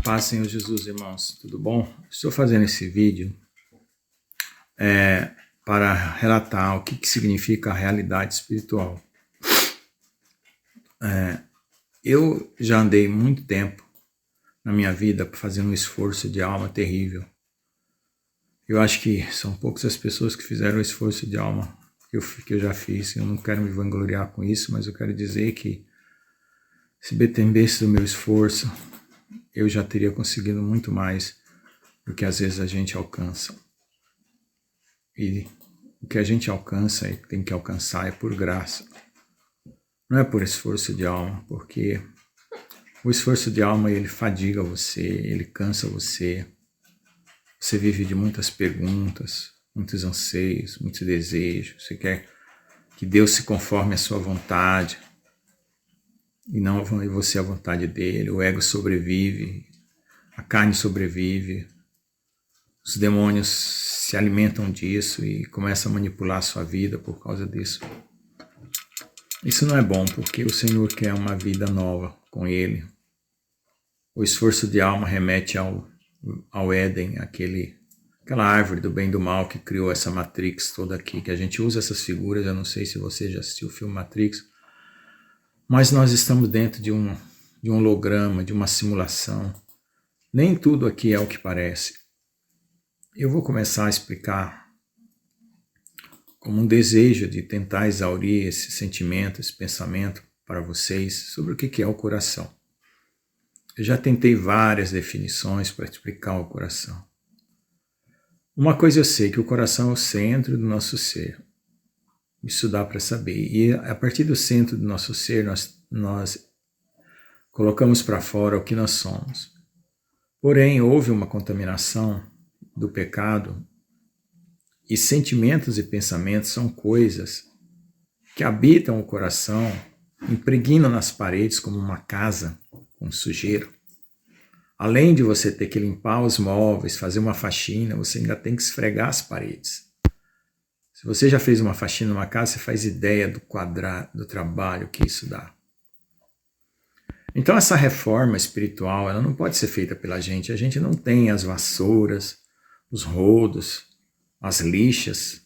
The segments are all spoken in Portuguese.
Paz, Senhor Jesus, irmãos, tudo bom? Estou fazendo esse vídeo para relatar o que significa a realidade espiritual. Eu já andei muito tempo na minha vida fazendo um esforço de alma terrível. Eu acho que são poucas as pessoas que fizeram o esforço de alma que eu já fiz. Eu não quero me vangloriar com isso, mas eu quero dizer que se dependesse do meu esforço, eu já teria conseguido muito mais do que às vezes a gente alcança. E o que a gente alcança e tem que alcançar é por graça. Não é por esforço de alma, porque o esforço de alma ele fadiga você, ele cansa você. Você vive de muitas perguntas, muitos anseios, muitos desejos. Você quer que Deus se conforme à sua vontade e não você à vontade dele. O ego sobrevive, a carne sobrevive. Os demônios se alimentam disso e começam a manipular a sua vida por causa disso. Isso não é bom, porque o Senhor quer uma vida nova com Ele. O esforço de alma remete ao Éden, aquela árvore do bem e do mal que criou essa Matrix toda aqui, que a gente usa essas figuras. Eu não sei se você já assistiu o filme Matrix, mas nós estamos dentro de um holograma, de uma simulação. Nem tudo aqui é o que parece. Eu vou começar a explicar como um desejo de tentar exaurir esse sentimento, esse pensamento para vocês sobre o que é o coração. Eu já tentei várias definições para explicar o coração. Uma coisa eu sei, que o coração é o centro do nosso ser. Isso dá para saber. E a partir do centro do nosso ser, nós colocamos para fora o que nós somos. Porém, houve uma contaminação do pecado, e sentimentos e pensamentos são coisas que habitam o coração, impregnam nas paredes como uma casa com sujeira. Além de você ter que limpar os móveis, fazer uma faxina, você ainda tem que esfregar as paredes. Se você já fez uma faxina numa casa, você faz ideia do trabalho que isso dá. Então essa reforma espiritual, ela não pode ser feita pela gente. A gente não tem as vassouras, os rodos, as lixas,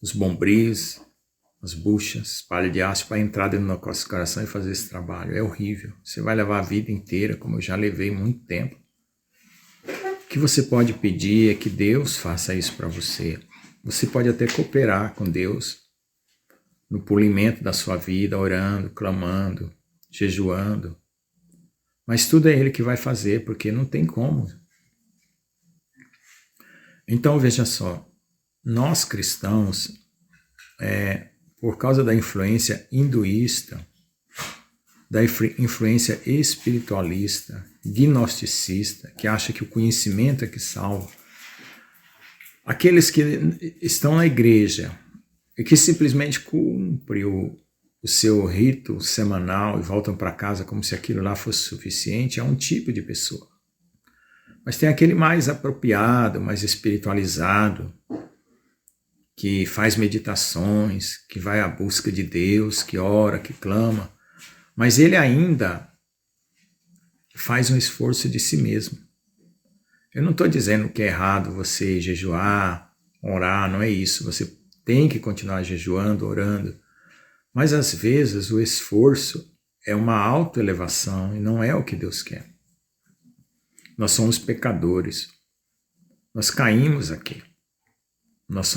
os bombrios, as buchas, palha de aço para entrar dentro do nosso coração e fazer esse trabalho. É horrível. Você vai levar a vida inteira, como eu já levei muito tempo. O que você pode pedir é que Deus faça isso para você. Você pode até cooperar com Deus no polimento da sua vida, orando, clamando, jejuando. Mas tudo é Ele que vai fazer, porque não tem como. Então veja só, nós cristãos, por causa da influência hinduísta, da influência espiritualista, gnosticista, que acha que o conhecimento é que salva, aqueles que estão na igreja e que simplesmente cumprem o seu rito semanal e voltam para casa como se aquilo lá fosse suficiente, é um tipo de pessoa. Mas tem aquele mais apropriado, mais espiritualizado, que faz meditações, que vai à busca de Deus, que ora, que clama, mas ele ainda faz um esforço de si mesmo. Eu não estou dizendo que é errado você jejuar, orar, não é isso. Você tem que continuar jejuando, orando, mas às vezes o esforço é uma autoelevação e não é o que Deus quer. Nós somos pecadores, nós caímos aqui, nós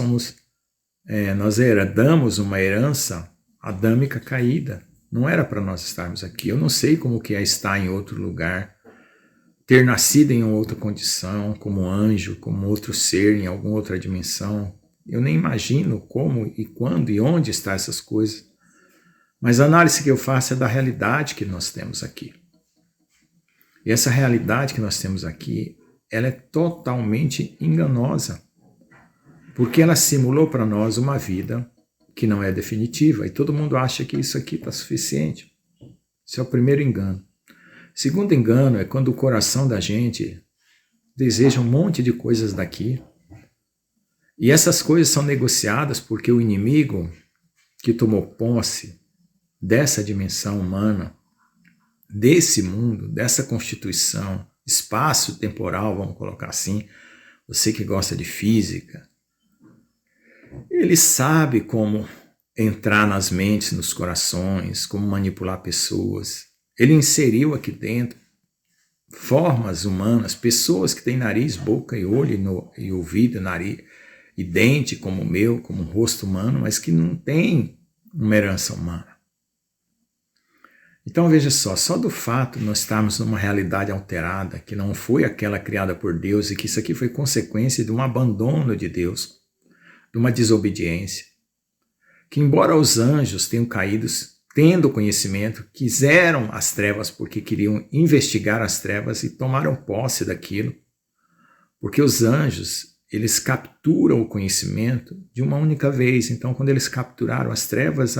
herdamos uma herança adâmica caída, não era para nós estarmos aqui. Eu não sei como que é estar em outro lugar, ter nascido em outra condição, como anjo, como outro ser em alguma outra dimensão. Eu nem imagino como e quando e onde estão essas coisas, mas a análise que eu faço é da realidade que nós temos aqui. E essa realidade que nós temos aqui, ela é totalmente enganosa, porque ela simulou para nós uma vida que não é definitiva, e todo mundo acha que isso aqui está suficiente. Esse é o primeiro engano. O segundo engano é quando o coração da gente deseja um monte de coisas daqui, e essas coisas são negociadas porque o inimigo que tomou posse dessa dimensão humana, desse mundo, dessa constituição espaço temporal, vamos colocar assim, você que gosta de física, ele sabe como entrar nas mentes, nos corações, como manipular pessoas. Ele inseriu aqui dentro formas humanas, pessoas que têm nariz, boca e olho e ouvido, nariz e dente como o meu, como um rosto humano, mas que não tem uma herança humana. Então veja só do fato de nós estarmos numa realidade alterada, que não foi aquela criada por Deus e que isso aqui foi consequência de um abandono de Deus, de uma desobediência, que embora os anjos tenham caído, tendo conhecimento, quiseram as trevas porque queriam investigar as trevas e tomaram posse daquilo, porque os anjos, eles capturam o conhecimento de uma única vez. Então, quando eles capturaram as trevas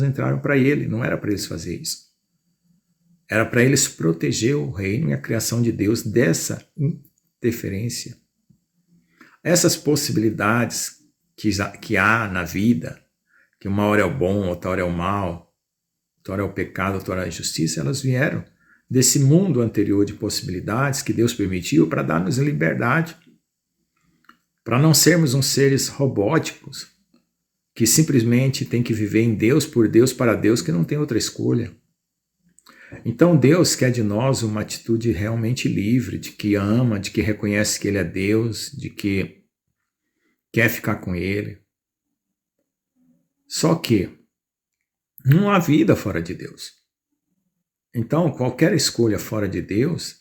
entraram para ele, não era para eles fazer isso. Era para eles proteger o reino e a criação de Deus dessa interferência. Essas possibilidades que há na vida, que uma hora é o bom, outra hora é o mal, outra hora é o pecado, outra hora é a justiça, elas vieram desse mundo anterior de possibilidades que Deus permitiu para dar-nos liberdade, para não sermos uns seres robóticos que simplesmente tem que viver em Deus, por Deus, para Deus, que não tem outra escolha. Então Deus quer de nós uma atitude realmente livre, de que ama, de que reconhece que Ele é Deus, de que quer ficar com Ele. Só que não há vida fora de Deus. Então, qualquer escolha fora de Deus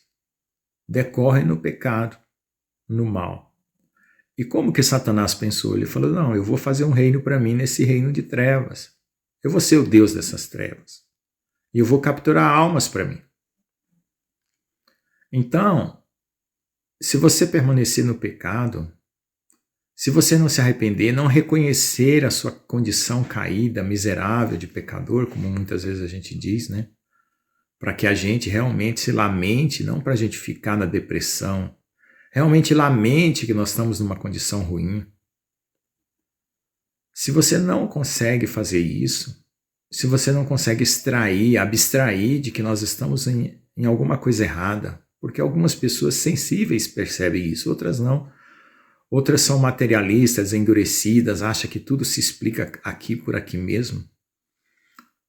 decorre no pecado, no mal. E como que Satanás pensou? Ele falou, não, eu vou fazer um reino para mim nesse reino de trevas. Eu vou ser o Deus dessas trevas. E eu vou capturar almas para mim. Então, se você permanecer no pecado, se você não se arrepender, não reconhecer a sua condição caída, miserável de pecador, como muitas vezes a gente diz, né? Para que a gente realmente se lamente, não para a gente ficar na depressão, realmente lamente que nós estamos numa condição ruim. Se você não consegue fazer isso, se você não consegue extrair, abstrair de que nós estamos em alguma coisa errada, porque algumas pessoas sensíveis percebem isso, outras não. Outras são materialistas, endurecidas, acham que tudo se explica aqui por aqui mesmo.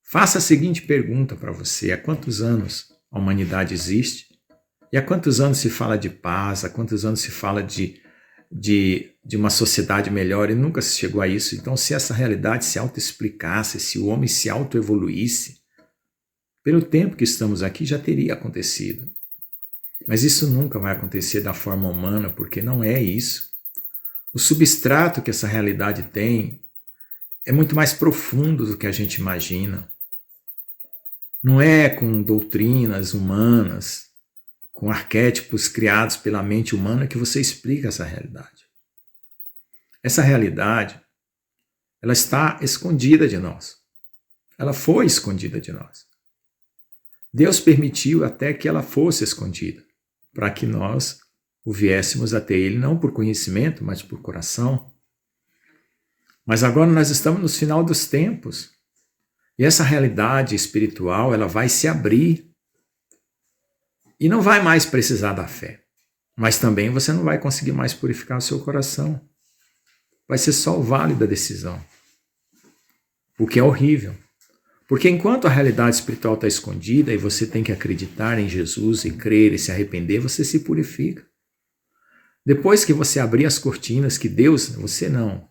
Faça a seguinte pergunta para você: há quantos anos a humanidade existe? E há quantos anos se fala de paz? Há quantos anos se fala de uma sociedade melhor e nunca se chegou a isso? Então, se essa realidade se autoexplicasse, se o homem se autoevoluísse, pelo tempo que estamos aqui já teria acontecido. Mas isso nunca vai acontecer da forma humana, porque não é isso. O substrato que essa realidade tem é muito mais profundo do que a gente imagina. Não é com doutrinas humanas, com arquétipos criados pela mente humana que você explica essa realidade. Essa realidade, ela está escondida de nós. Ela foi escondida de nós. Deus permitiu até que ela fosse escondida, para que nós o viéssemos até Ele, não por conhecimento, mas por coração. Mas agora nós estamos no final dos tempos. E essa realidade espiritual, ela vai se abrir. E não vai mais precisar da fé. Mas também você não vai conseguir mais purificar o seu coração. Vai ser só o vale da decisão. O que é horrível. Porque enquanto a realidade espiritual está escondida e você tem que acreditar em Jesus e crer e se arrepender, você se purifica. Depois que você abrir as cortinas, que Deus, você não,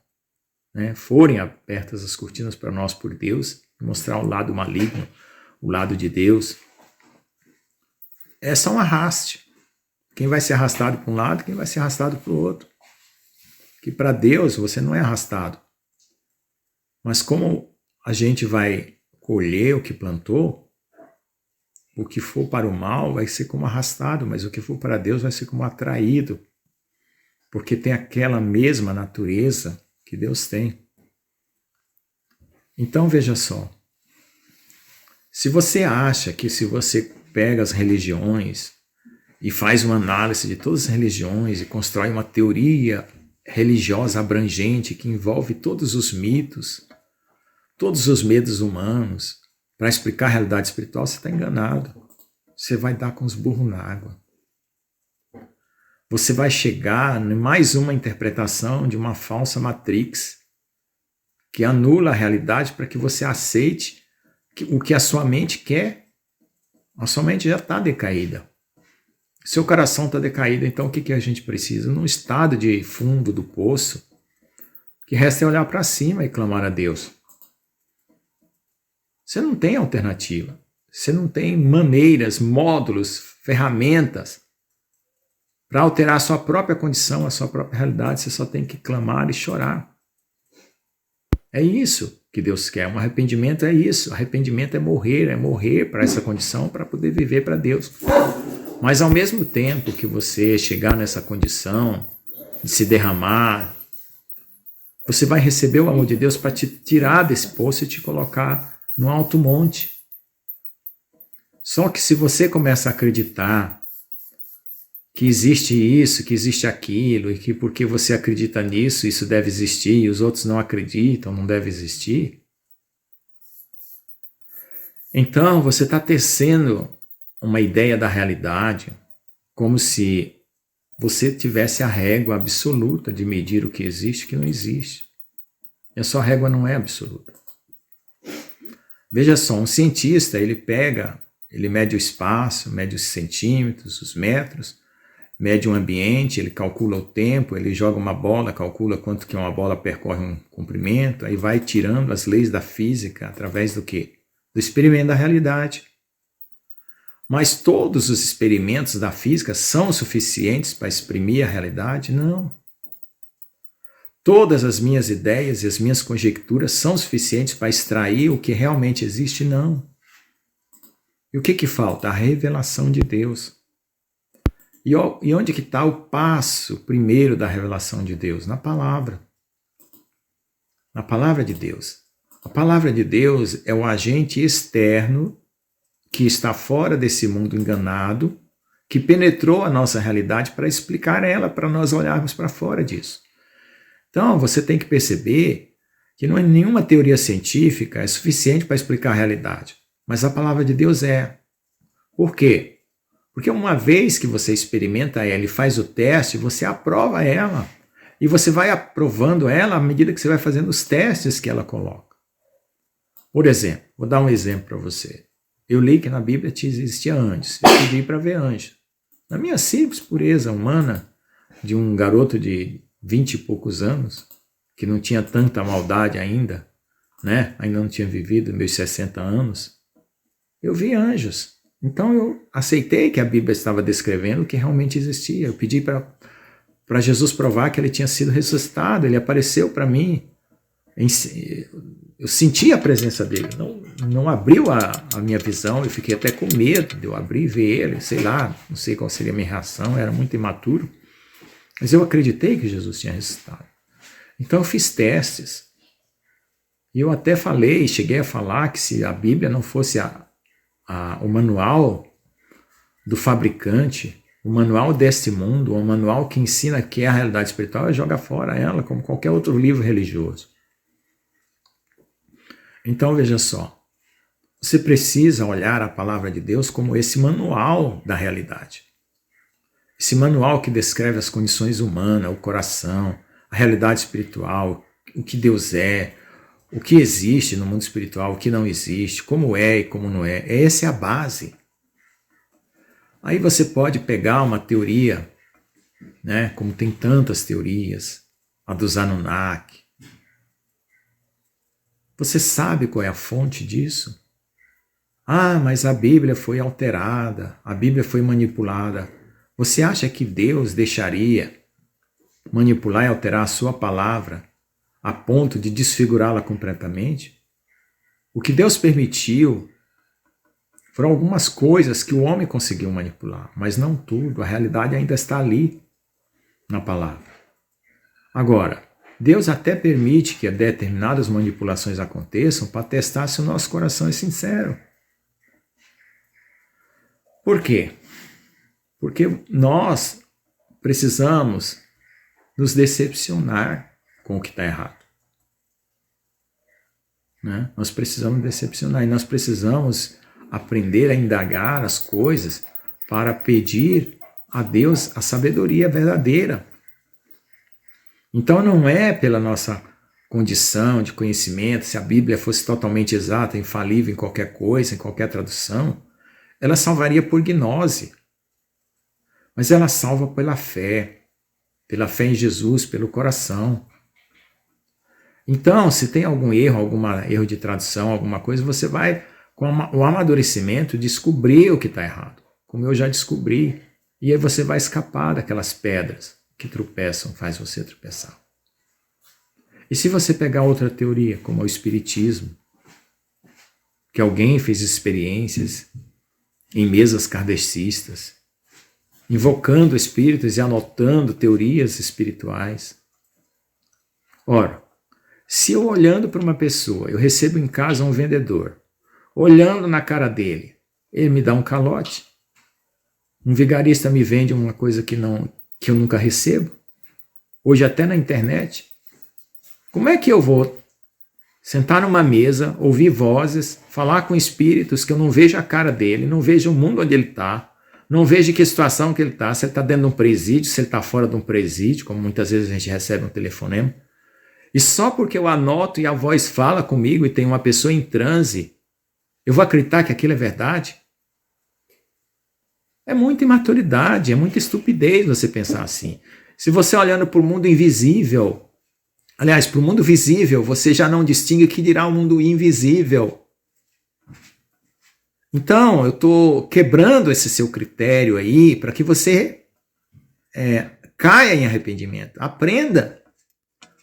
né, forem abertas as cortinas para nós por Deus, mostrar o lado maligno, o lado de Deus, é só um arraste. Quem vai ser arrastado para um lado, quem vai ser arrastado para o outro. Que para Deus você não é arrastado. Mas como a gente vai colher o que plantou, o que for para o mal vai ser como arrastado, mas o que for para Deus vai ser como atraído. Porque tem aquela mesma natureza que Deus tem. Então veja só, se você acha que se você pega as religiões e faz uma análise de todas as religiões e constrói uma teoria religiosa abrangente que envolve todos os mitos, todos os medos humanos, para explicar a realidade espiritual, você está enganado. Você vai dar com os burros na água. você vai chegar em mais uma interpretação de uma falsa matrix que anula a realidade para que você aceite o que a sua mente quer. A sua mente já está decaída. Seu coração está decaído, então o que a gente precisa? Num estado de fundo do poço, o que resta é olhar para cima e clamar a Deus. Você não tem alternativa. Você não tem maneiras, módulos, ferramentas para alterar a sua própria condição, a sua própria realidade. Você só tem que clamar e chorar. É isso que Deus quer. Um arrependimento é isso. Arrependimento é morrer para essa condição, para poder viver para Deus. Mas ao mesmo tempo que você chegar nessa condição de se derramar, você vai receber o amor de Deus para te tirar desse poço e te colocar no alto monte. Só que se você começa a acreditar que existe isso, que existe aquilo, e que porque você acredita nisso, isso deve existir, e os outros não acreditam, não deve existir, então você está tecendo uma ideia da realidade como se você tivesse a régua absoluta de medir o que existe e o que não existe. E a sua régua não é absoluta. Veja só, um cientista, ele mede o espaço, mede os centímetros, os metros, mede o ambiente, ele calcula o tempo, ele joga uma bola, calcula quanto que uma bola percorre um comprimento, aí vai tirando as leis da física através do quê? Do experimento da realidade. Mas todos os experimentos da física são suficientes para exprimir a realidade? Não. Todas as minhas ideias e as minhas conjecturas são suficientes para extrair o que realmente existe? Não. E o que falta? A revelação de Deus. E onde que está o passo primeiro da revelação de Deus? Na palavra. Na palavra de Deus. A palavra de Deus é o agente externo que está fora desse mundo enganado, que penetrou a nossa realidade para explicar ela, para nós olharmos para fora disso. Então, você tem que perceber que não é nenhuma teoria científica é suficiente para explicar a realidade, mas a palavra de Deus é. Por quê? Porque uma vez que você experimenta ela e faz o teste, você aprova ela. E você vai aprovando ela à medida que você vai fazendo os testes que ela coloca. Por exemplo, vou dar um exemplo para você. Eu li que na Bíblia existia anjos. Eu pedi para ver anjos. Na minha simples pureza humana, de um garoto de 20 e poucos anos, que não tinha tanta maldade ainda, né? Ainda não tinha vivido meus 60 anos, eu vi anjos. Então eu aceitei que a Bíblia estava descrevendo o que realmente existia. Eu pedi para Jesus provar que ele tinha sido ressuscitado. Ele apareceu para mim. Eu senti a presença dele. Não abriu a minha visão. Eu fiquei até com medo de eu abrir e ver ele. Sei lá, não sei qual seria a minha reação. Eu era muito imaturo. Mas eu acreditei que Jesus tinha ressuscitado. Então eu fiz testes. E eu até cheguei a falar que se a Bíblia não fosse o manual do fabricante, o manual deste mundo, o manual que ensina que é a realidade espiritual, joga fora ela como qualquer outro livro religioso. Então veja só, você precisa olhar a palavra de Deus como esse manual da realidade. Esse manual que descreve as condições humanas, o coração, a realidade espiritual, o que Deus é, o que existe no mundo espiritual, o que não existe, como é e como não é. Essa é a base. Aí você pode pegar uma teoria, né, como tem tantas teorias, a dos Anunnaki. Você sabe qual é a fonte disso? Ah, mas a Bíblia foi alterada, a Bíblia foi manipulada. Você acha que Deus deixaria manipular e alterar a sua palavra a ponto de desfigurá-la completamente? O que Deus permitiu foram algumas coisas que o homem conseguiu manipular, mas não tudo. A realidade ainda está ali na palavra. Agora, Deus até permite que determinadas manipulações aconteçam para testar se o nosso coração é sincero. Por quê? Porque nós precisamos nos decepcionar com o que está errado. Né? Nós precisamos decepcionar e nós precisamos aprender a indagar as coisas para pedir a Deus a sabedoria verdadeira. Então não é pela nossa condição de conhecimento, se a Bíblia fosse totalmente exata, infalível em qualquer coisa, em qualquer tradução, ela salvaria por gnose. Mas ela salva pela fé em Jesus, pelo coração. Então, se tem algum erro de tradução, alguma coisa, você vai, com o amadurecimento, descobrir o que está errado, como eu já descobri. E aí você vai escapar daquelas pedras que tropeçam, faz você tropeçar. E se você pegar outra teoria, como o Espiritismo, que alguém fez experiências em mesas kardecistas, invocando espíritos e anotando teorias espirituais. Ora, se eu olhando para uma pessoa, eu recebo em casa um vendedor, olhando na cara dele, ele me dá um calote. Um vigarista me vende uma coisa que eu nunca recebo, hoje até na internet. Como é que eu vou sentar numa mesa, ouvir vozes, falar com espíritos que eu não vejo a cara dele, não vejo o mundo onde ele está, não vejo em que situação que ele está, se ele está dentro de um presídio, se ele está fora de um presídio, como muitas vezes a gente recebe um telefonema. E só porque eu anoto e a voz fala comigo e tem uma pessoa em transe, eu vou acreditar que aquilo é verdade? É muita imaturidade, é muita estupidez você pensar assim. Se você olhando para o mundo invisível, aliás, para o mundo visível, você já não distingue o que dirá o mundo invisível. Então, eu estou quebrando esse seu critério aí para que você caia em arrependimento. Aprenda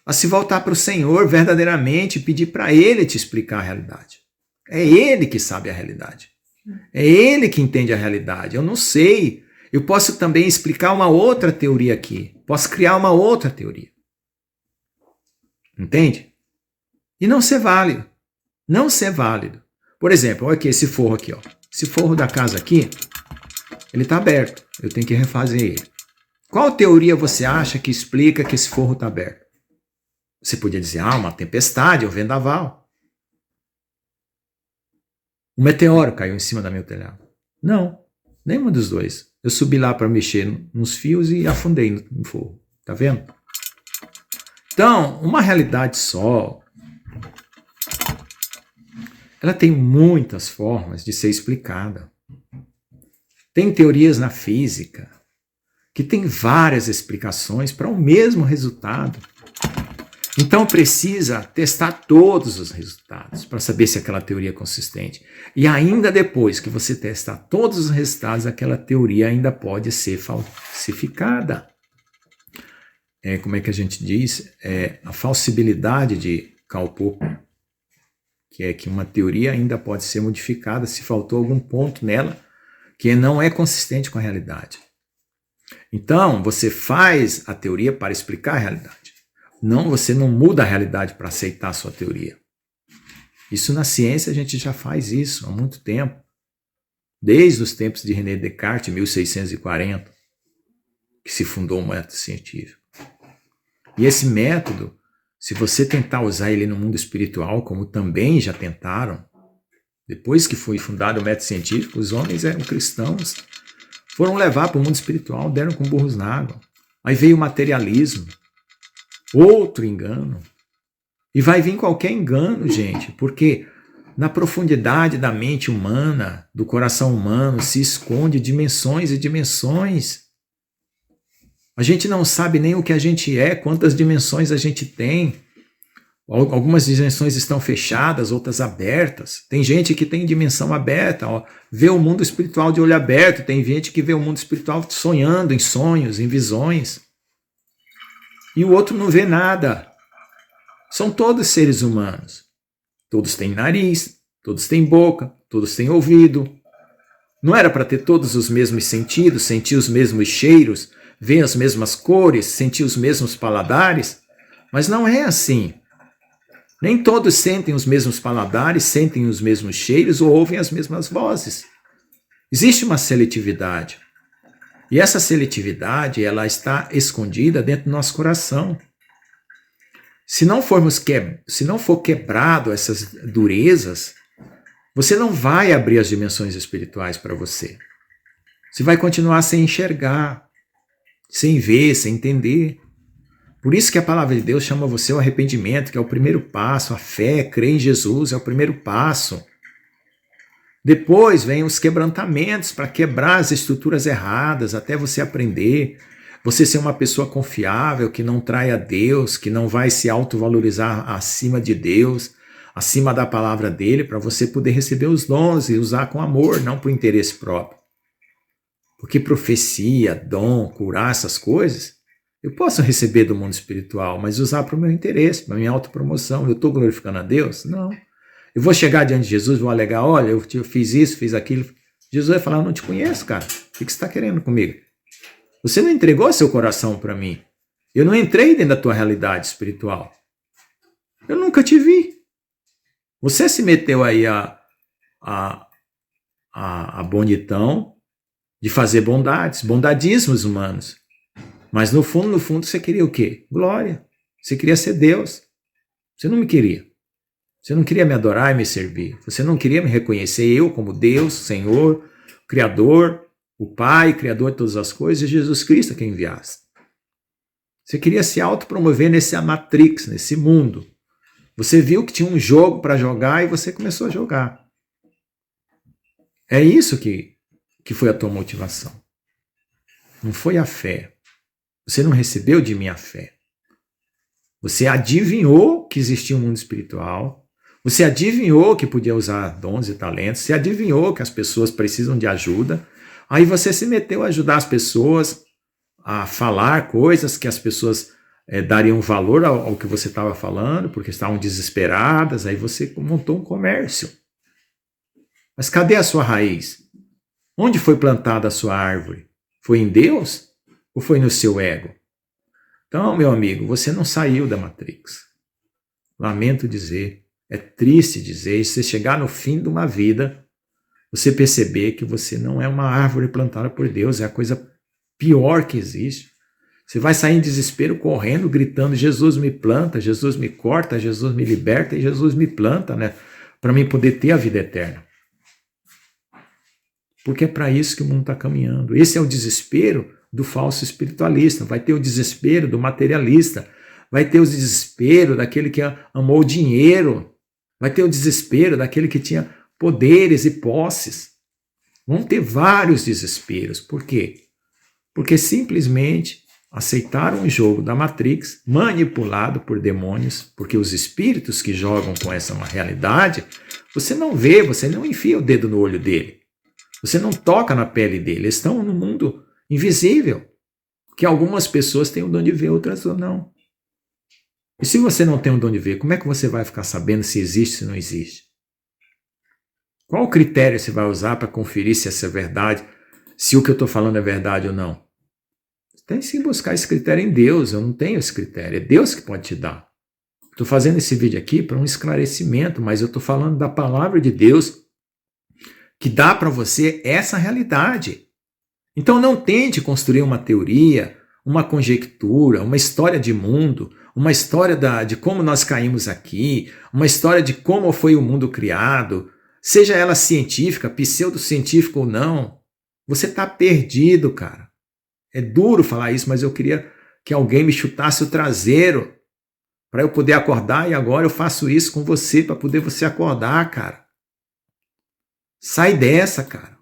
a se voltar para o Senhor verdadeiramente e pedir para Ele te explicar a realidade. É Ele que sabe a realidade. É Ele que entende a realidade. Eu não sei. Eu posso também explicar uma outra teoria aqui. Posso criar uma outra teoria. Entende? E não ser válido. Não ser válido. Por exemplo, olha aqui esse forro aqui. Ó. Esse forro da casa aqui, ele está aberto. Eu tenho que refazer ele. Qual teoria você acha que explica que esse forro está aberto? Você podia dizer, uma tempestade, um vendaval. Um meteoro caiu em cima do meu telhado. Não, nenhuma dos dois. Eu subi lá para mexer nos fios e afundei no forro. Tá vendo? Então, uma realidade só, ela tem muitas formas de ser explicada. Tem teorias na física que tem várias explicações para o mesmo resultado. Então precisa testar todos os resultados para saber se aquela teoria é consistente. E ainda depois que você testar todos os resultados, aquela teoria ainda pode ser falsificada. Como é que a gente diz? A falsibilidade de Karl Popper, que é que uma teoria ainda pode ser modificada se faltou algum ponto nela que não é consistente com a realidade. Então, você faz a teoria para explicar a realidade. Você não muda a realidade para aceitar a sua teoria. Isso na ciência a gente já faz isso há muito tempo. Desde os tempos de René Descartes, 1640, que se fundou o método científico. E esse método, se você tentar usar ele no mundo espiritual, como também já tentaram, depois que foi fundado o método científico, os homens eram cristãos, foram levar para o mundo espiritual, deram com burros na água. Aí veio o materialismo, outro engano. E vai vir qualquer engano, gente, porque na profundidade da mente humana, do coração humano, se esconde dimensões e dimensões. A gente não sabe nem o que a gente é, quantas dimensões a gente tem. Algumas dimensões estão fechadas, outras abertas. Tem gente que tem dimensão aberta, vê o mundo espiritual de olho aberto. Tem gente que vê o mundo espiritual sonhando, em sonhos, em visões. E o outro não vê nada. São todos seres humanos. Todos têm nariz, todos têm boca, todos têm ouvido. Não era para ter todos os mesmos sentidos, sentir os mesmos cheiros, ver as mesmas cores, sentir os mesmos paladares? Mas não é assim. Nem todos sentem os mesmos paladares, sentem os mesmos cheiros ou ouvem as mesmas vozes. Existe uma seletividade. E essa seletividade, ela está escondida dentro do nosso coração. Se não for quebrado essas durezas, você não vai abrir as dimensões espirituais para você. Você vai continuar sem enxergar, sem ver, sem entender. Por isso que a palavra de Deus chama você ao arrependimento, que é o primeiro passo. A fé, crer em Jesus é o primeiro passo. Depois vem os quebrantamentos para quebrar as estruturas erradas, até você aprender. Você ser uma pessoa confiável, que não trai a Deus, que não vai se autovalorizar acima de Deus, acima da palavra dele, para você poder receber os dons e usar com amor, não por interesse próprio. Porque profecia, dom, curar essas coisas, eu posso receber do mundo espiritual, mas usar para o meu interesse, para a minha autopromoção. Eu estou glorificando a Deus? Não. Eu vou chegar diante de Jesus, vou alegar, olha, eu fiz isso, fiz aquilo. Jesus vai falar, eu não te conheço, cara. O que você está querendo comigo? Você não entregou seu coração para mim. Eu não entrei dentro da tua realidade espiritual. Eu nunca te vi. Você se meteu aí a bonitão de fazer bondades, bondadismos humanos. Mas no fundo, você queria o quê? Glória. Você queria ser Deus. Você não me queria. Você não queria me adorar e me servir. Você não queria me reconhecer eu como Deus, Senhor, Criador, o Pai, Criador de todas as coisas, e Jesus Cristo que enviaste. Você queria se autopromover nessa matrix, nesse mundo. Você viu que tinha um jogo para jogar e você começou a jogar. É isso que foi a tua motivação. Não foi a fé. Você não recebeu de mim a fé. Você adivinhou que existia um mundo espiritual. Você adivinhou que podia usar dons e talentos. Você adivinhou que as pessoas precisam de ajuda. Aí você se meteu a ajudar as pessoas a falar coisas que as pessoas dariam valor ao que você estava falando, porque estavam desesperadas. Aí você montou um comércio. Mas cadê a sua raiz? Onde foi plantada a sua árvore? Foi em Deus ou foi no seu ego? Então, meu amigo, você não saiu da Matrix. Lamento dizer, é triste dizer, e você chegar no fim de uma vida, você perceber que você não é uma árvore plantada por Deus, é a coisa pior que existe. Você vai sair em desespero, correndo, gritando, Jesus me planta, Jesus me corta, Jesus me liberta e Jesus me planta, né? Para mim poder ter a vida eterna. Porque é para isso que o mundo está caminhando. Esse é o desespero do falso espiritualista. Vai ter o desespero do materialista. Vai ter o desespero daquele que amou o dinheiro. Vai ter o desespero daquele que tinha poderes e posses. Vão ter vários desesperos. Por quê? Porque simplesmente aceitaram o jogo da Matrix, manipulado por demônios, porque os espíritos que jogam com essa realidade, você não vê, você não enfia o dedo no olho dele. Você não toca na pele dele. Eles estão no mundo invisível. Que algumas pessoas têm o dom de ver, outras não. E se você não tem o dom de ver, como é que você vai ficar sabendo se existe ou não existe? Qual o critério você vai usar para conferir se essa é verdade, se o que eu estou falando é verdade ou não? Você tem que buscar esse critério em Deus. Eu não tenho esse critério. É Deus que pode te dar. Estou fazendo esse vídeo aqui para um esclarecimento, mas eu estou falando da palavra de Deus que dá para você essa realidade. Então não tente construir uma teoria, uma conjectura, uma história de mundo, uma história de como nós caímos aqui, uma história de como foi o mundo criado, seja ela científica, pseudocientífica ou não. Você está perdido, cara. É duro falar isso, mas eu queria que alguém me chutasse o traseiro para eu poder acordar, e agora eu faço isso com você para poder você acordar, cara. Sai dessa, cara.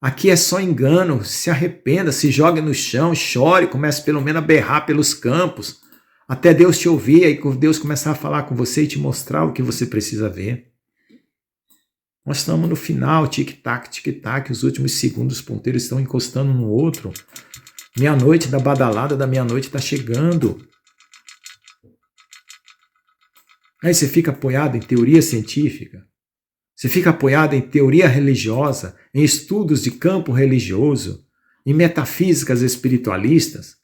Aqui é só engano. Se arrependa, se jogue no chão, chore, comece pelo menos a berrar pelos campos, até Deus te ouvir, aí Deus começar a falar com você e te mostrar o que você precisa ver. Nós estamos no final, tic-tac, tic-tac, os últimos segundos, os ponteiros estão encostando um no outro. Meia-noite da badalada da meia-noite está chegando. Aí você fica apoiado em teoria científica. Você fica apoiado em teoria religiosa, em estudos de campo religioso, em metafísicas espiritualistas.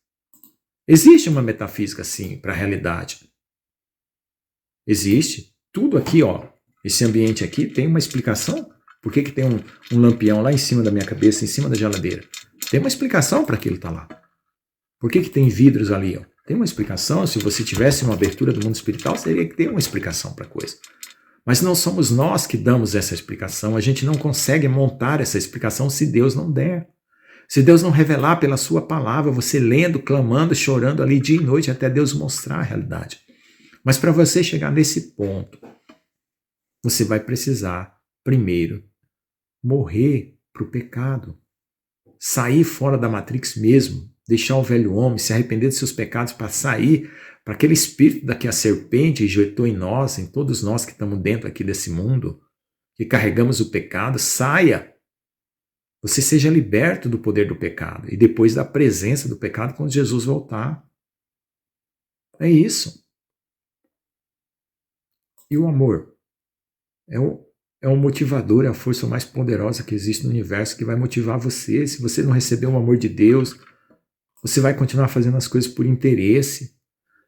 Existe uma metafísica, sim, para a realidade. Existe. Tudo aqui, ó. Esse ambiente aqui tem uma explicação. Por que tem um lampião lá em cima da minha cabeça, em cima da geladeira? Tem uma explicação para aquilo estar lá. Por que tem vidros ali, ó? Tem uma explicação. Se você tivesse uma abertura do mundo espiritual, teria que ter uma explicação para a coisa. Mas não somos nós que damos essa explicação, a gente não consegue montar essa explicação se Deus não der. Se Deus não revelar pela sua palavra, você lendo, clamando, chorando ali dia e noite até Deus mostrar a realidade. Mas para você chegar nesse ponto, você vai precisar, primeiro, morrer para o pecado. Sair fora da Matrix mesmo, deixar o velho homem, se arrepender dos seus pecados para sair, para aquele espírito da que a serpente injetou em nós, em todos nós que estamos dentro aqui desse mundo, que carregamos o pecado, saia. Você seja liberto do poder do pecado e depois da presença do pecado quando Jesus voltar. É isso. E o amor? É o motivador, é a força mais poderosa que existe no universo que vai motivar você. Se você não receber o amor de Deus, você vai continuar fazendo as coisas por interesse.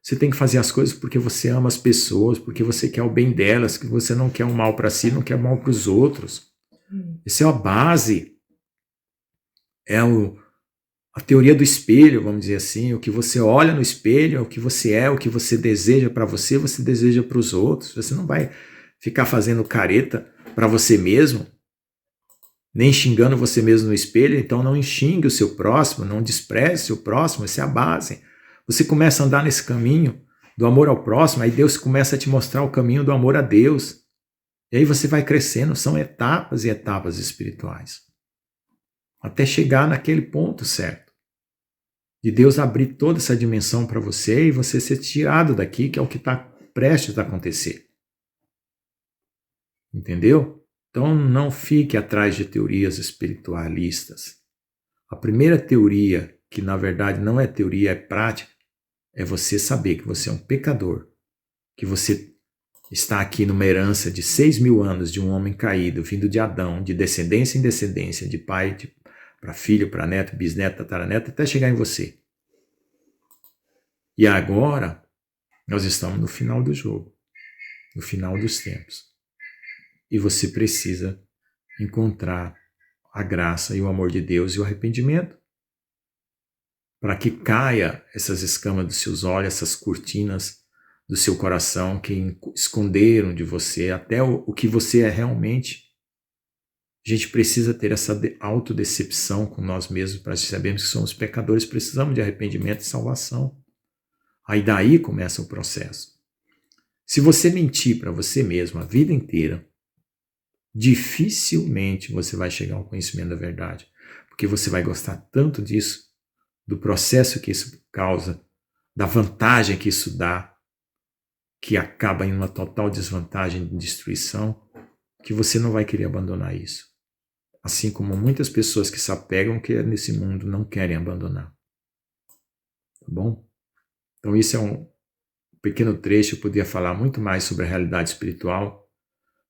Você tem que fazer as coisas porque você ama as pessoas, porque você quer o bem delas, que você não quer o mal para si, não quer o mal para os outros. Essa é a base. É a teoria do espelho, vamos dizer assim. O que você olha no espelho é o que você é, o que você deseja para você deseja para os outros. Você não vai ficar fazendo careta para você mesmo, nem xingando você mesmo no espelho, então não xingue o seu próximo, não despreze o seu próximo, essa é a base. Você começa a andar nesse caminho do amor ao próximo, aí Deus começa a te mostrar o caminho do amor a Deus. E aí você vai crescendo, são etapas e etapas espirituais. Até chegar naquele ponto certo. De Deus abrir toda essa dimensão para você e você ser tirado daqui, que é o que está prestes a acontecer. Entendeu? Então não fique atrás de teorias espiritualistas. A primeira teoria, que na verdade não é teoria, é prática, é você saber que você é um pecador, que você está aqui numa herança de 6.000 anos de um homem caído, vindo de Adão, de descendência em descendência, de pai para filho, para neto, bisneto, tataraneto, até chegar em você. E agora, nós estamos no final do jogo, no final dos tempos. E você precisa encontrar a graça e o amor de Deus e o arrependimento para que caia essas escamas dos seus olhos, essas cortinas do seu coração que esconderam de você até o que você é realmente. A gente precisa ter essa autodecepção com nós mesmos para sabermos que somos pecadores, precisamos de arrependimento e salvação. Aí daí começa o processo. Se você mentir para você mesmo a vida inteira, dificilmente você vai chegar ao conhecimento da verdade, porque você vai gostar tanto disso, do processo que isso causa, da vantagem que isso dá, que acaba em uma total desvantagem de destruição, que você não vai querer abandonar isso. Assim como muitas pessoas que se apegam que nesse mundo não querem abandonar. Tá bom? Então isso é um pequeno trecho, eu poderia falar muito mais sobre a realidade espiritual,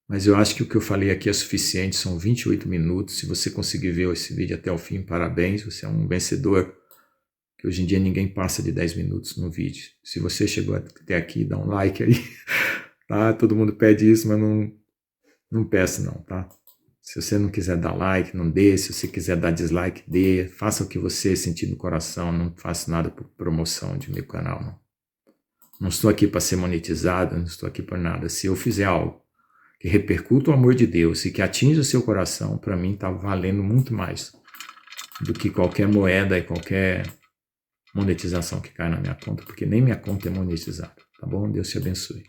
mas eu acho que o que eu falei aqui é suficiente, são 28 minutos. Se você conseguir ver esse vídeo até o fim, parabéns, você é um vencedor, que hoje em dia ninguém passa de 10 minutos no vídeo. Se você chegou até aqui, dá um like aí, tá? Todo mundo pede isso, mas não peço não, tá? Se você não quiser dar like, não dê. Se você quiser dar dislike, dê. Faça o que você sentir no coração, não faço nada por promoção de meu canal, não. Não estou aqui para ser monetizado, não estou aqui por nada. Se eu fizer algo que repercuta o amor de Deus e que atinja o seu coração, para mim está valendo muito mais do que qualquer moeda e qualquer monetização que cai na minha conta, porque nem minha conta é monetizada, tá bom? Deus te abençoe.